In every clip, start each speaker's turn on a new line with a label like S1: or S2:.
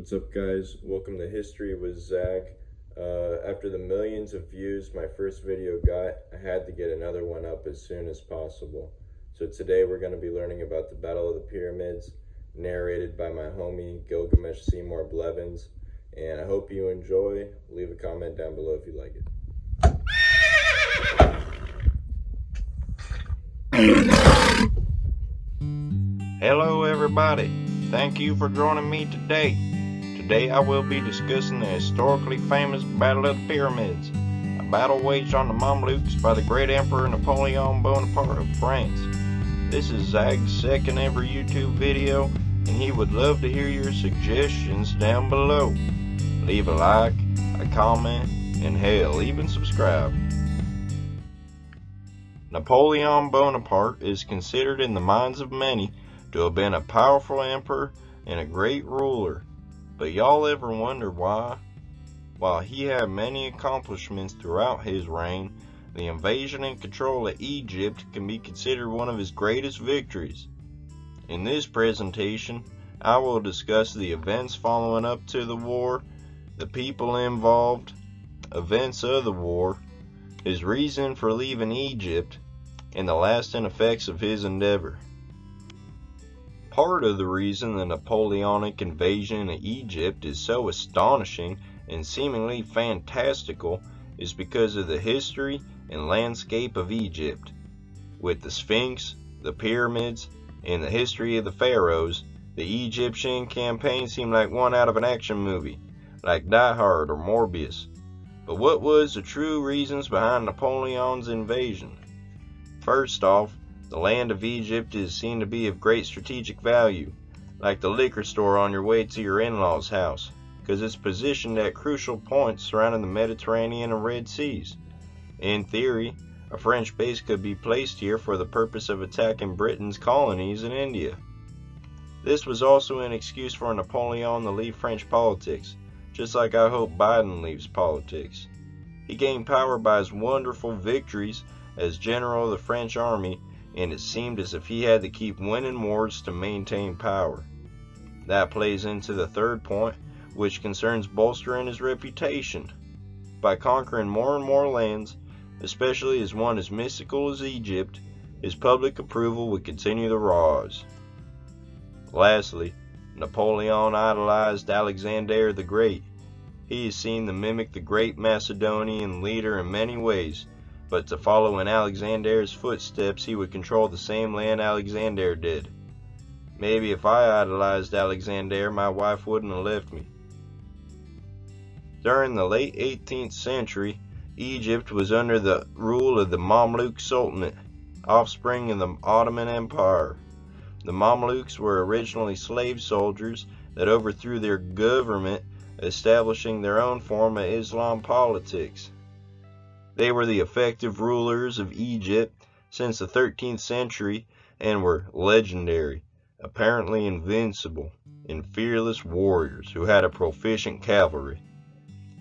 S1: What's up, guys? Welcome to History with Zach. After the millions of views my first video got, I had to get another one up as soon as possible. So today we're going to be learning about the Battle of the Pyramids, narrated by my homie Gilgamesh Seymour Blevins. And I hope you enjoy. Leave a comment down below if you like it.
S2: Hello everybody, thank you for joining me today. Today I will be discussing the historically famous Battle of the Pyramids, a battle waged on the Mamluks by the great Emperor Napoleon Bonaparte of France. This is Zag's second ever YouTube video, and he would love to hear your suggestions down below. Leave a like, a comment, and hell, even subscribe. Napoleon Bonaparte is considered in the minds of many to have been a powerful emperor and a great ruler. But y'all ever wonder why? While he had many accomplishments throughout his reign, the invasion and control of Egypt can be considered one of his greatest victories. In this presentation, I will discuss the events following up to the war, the people involved, events of the war, his reason for leaving Egypt, and the lasting effects of his endeavor. Part of the reason the Napoleonic invasion of Egypt is so astonishing and seemingly fantastical is because of the history and landscape of Egypt. With the Sphinx, the pyramids, and the history of the pharaohs, the Egyptian campaign seemed like one out of an action movie, like Die Hard or Morbius. But what was the true reasons behind Napoleon's invasion? First off, the land of Egypt is seen to be of great strategic value, like the liquor store on your way to your in-laws' house, because it's positioned at crucial points surrounding the Mediterranean and Red Seas. In theory, a French base could be placed here for the purpose of attacking Britain's colonies in India. This was also an excuse for Napoleon to leave French politics, just like I hope Biden leaves politics. He gained power by his wonderful victories as general of the French army, and it seemed as if he had to keep winning wars to maintain power. That plays into the third point, which concerns bolstering his reputation. By conquering more and more lands, especially as one as mystical as Egypt, his public approval would continue to rise. Lastly, Napoleon idolized Alexander the Great. He is seen to mimic the great Macedonian leader in many ways, but to follow in Alexander's footsteps, he would control the same land Alexander did. Maybe if I idolized Alexander, my wife wouldn't have left me. During the late 18th century, Egypt was under the rule of the Mamluk Sultanate, offspring of the Ottoman Empire. The Mamluks were originally slave soldiers that overthrew their government, establishing their own form of Islam politics. They were the effective rulers of Egypt since the 13th century and were legendary, apparently invincible, and fearless warriors who had a proficient cavalry.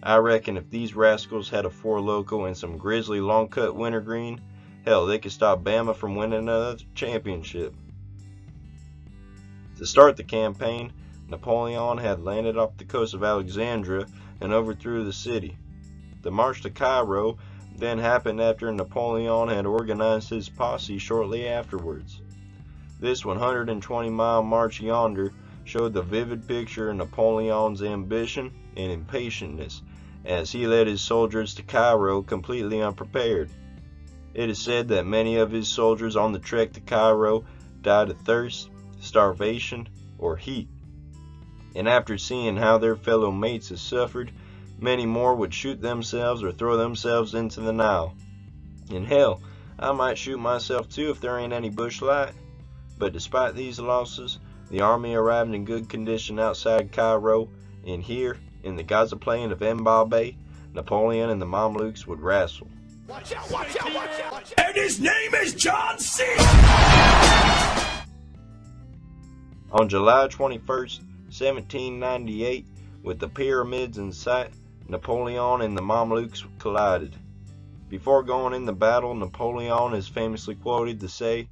S2: I reckon if these rascals had a Four Loko and some grizzly long-cut wintergreen, hell, they could stop Bama from winning another championship. To start the campaign, Napoleon had landed off the coast of Alexandria and overthrew the city. The march to Cairo then happened after Napoleon had organized his posse shortly afterwards. This 120-mile march yonder showed the vivid picture of Napoleon's ambition and impatientness as he led his soldiers to Cairo completely unprepared. It is said that many of his soldiers on the trek to Cairo died of thirst, starvation, or heat. And after seeing how their fellow mates had suffered, many more would shoot themselves or throw themselves into the Nile. And hell, I might shoot myself too if there ain't any bush light. But despite these losses, the army arrived in good condition outside Cairo, and here, in the Gaza plain of Mbabe, Napoleon and the Mamluks would wrestle.
S3: Watch out, watch out, watch out, watch out. And his name is John C.
S2: On July 21st, 1798, with the pyramids in sight, Napoleon and the Mamluks collided. Before going in the battle, Napoleon is famously quoted to say,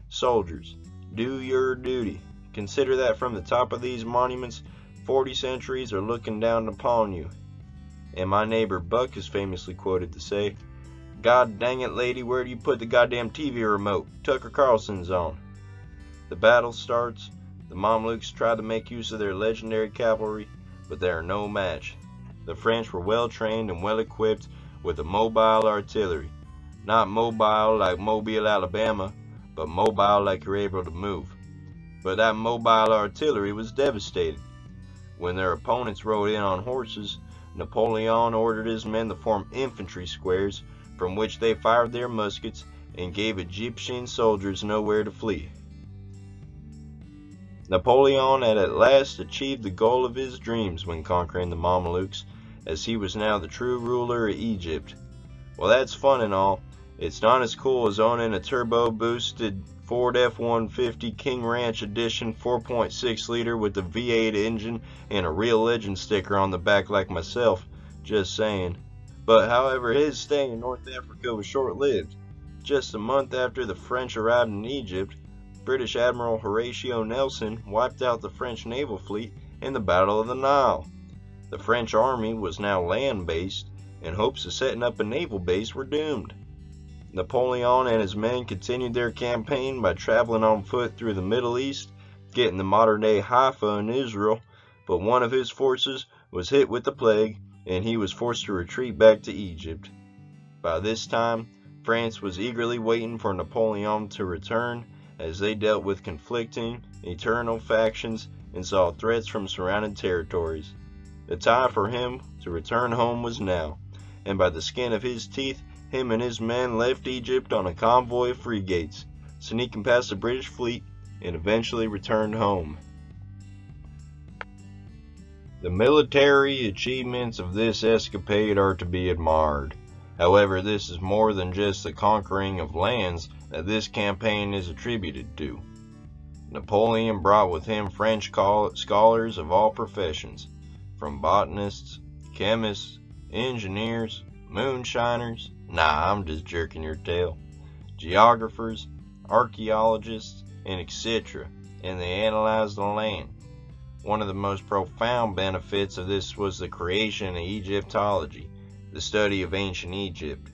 S2: "Soldiers, do your duty. Consider that from the top of these monuments, 40 centuries are looking down upon you. And my neighbor Buck is famously quoted to say, "God dang it, lady, where do you put the goddamn TV remote? Tucker Carlson's on." The battle starts. The Mamluks try to make use of their legendary cavalry, but they are no match. The French were well trained and well equipped with a mobile artillery. Not mobile like Mobile, Alabama, but mobile like you're able to move. But that mobile artillery was devastating. When their opponents rode in on horses, Napoleon ordered his men to form infantry squares from which they fired their muskets and gave Egyptian soldiers nowhere to flee. Napoleon had at last achieved the goal of his dreams when conquering the Mamelukes, as he was now the true ruler of Egypt. Well, that's fun and all. It's not as cool as owning a turbo-boosted Ford F-150 King Ranch Edition 4.6 liter with a V8 engine and a real legend sticker on the back like myself, just saying. But however, his stay in North Africa was short-lived. Just a month after the French arrived in Egypt, British Admiral Horatio Nelson wiped out the French naval fleet in the Battle of the Nile. The French army was now land-based, and hopes of setting up a naval base were doomed. Napoleon and his men continued their campaign by traveling on foot through the Middle East, getting to modern-day Haifa in Israel, but one of his forces was hit with the plague, and he was forced to retreat back to Egypt. By this time, France was eagerly waiting for Napoleon to return, as they dealt with conflicting, eternal factions and saw threats from surrounding territories. The time for him to return home was now, and by the skin of his teeth, him and his men left Egypt on a convoy of frigates, sneaking past the British fleet, and eventually returned home. The military achievements of this escapade are to be admired. However, this is more than just the conquering of lands that this campaign is attributed to. Napoleon brought with him French scholars of all professions, from botanists, chemists, engineers, moonshiners, I'm just jerking your tail, geographers, archaeologists, and etc., and they analyzed the land. One of the most profound benefits of this was the creation of Egyptology, the study of ancient Egypt.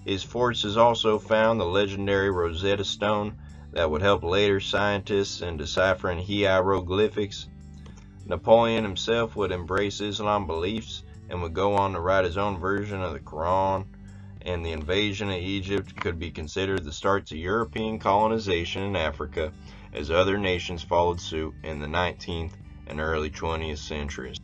S2: His forces also found the legendary Rosetta Stone that would help later scientists in deciphering hieroglyphics. Napoleon himself would embrace Islam beliefs and would go on to write his own version of the Quran, and the invasion of Egypt could be considered the start to European colonization in Africa, as other nations followed suit in the 19th and early 20th centuries.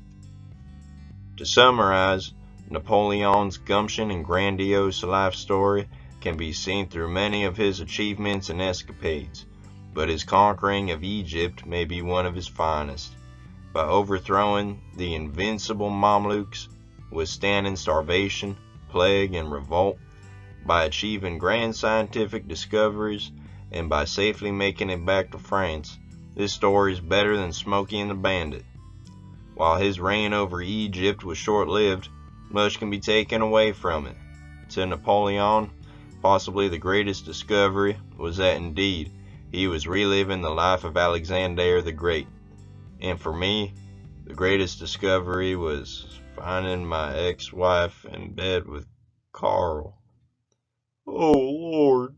S2: To summarize, Napoleon's gumption and grandiose life story can be seen through many of his achievements and escapades, but his conquering of Egypt may be one of his finest. By overthrowing the invincible Mamluks, withstanding starvation, plague, and revolt, by achieving grand scientific discoveries, and by safely making it back to France, this story is better than Smokey and the Bandit. While his reign over Egypt was short-lived, much can be taken away from it. To Napoleon, possibly the greatest discovery was that indeed he was reliving the life of Alexander the Great. And for me, the greatest discovery was finding my ex-wife in bed with Carl. Oh Lord.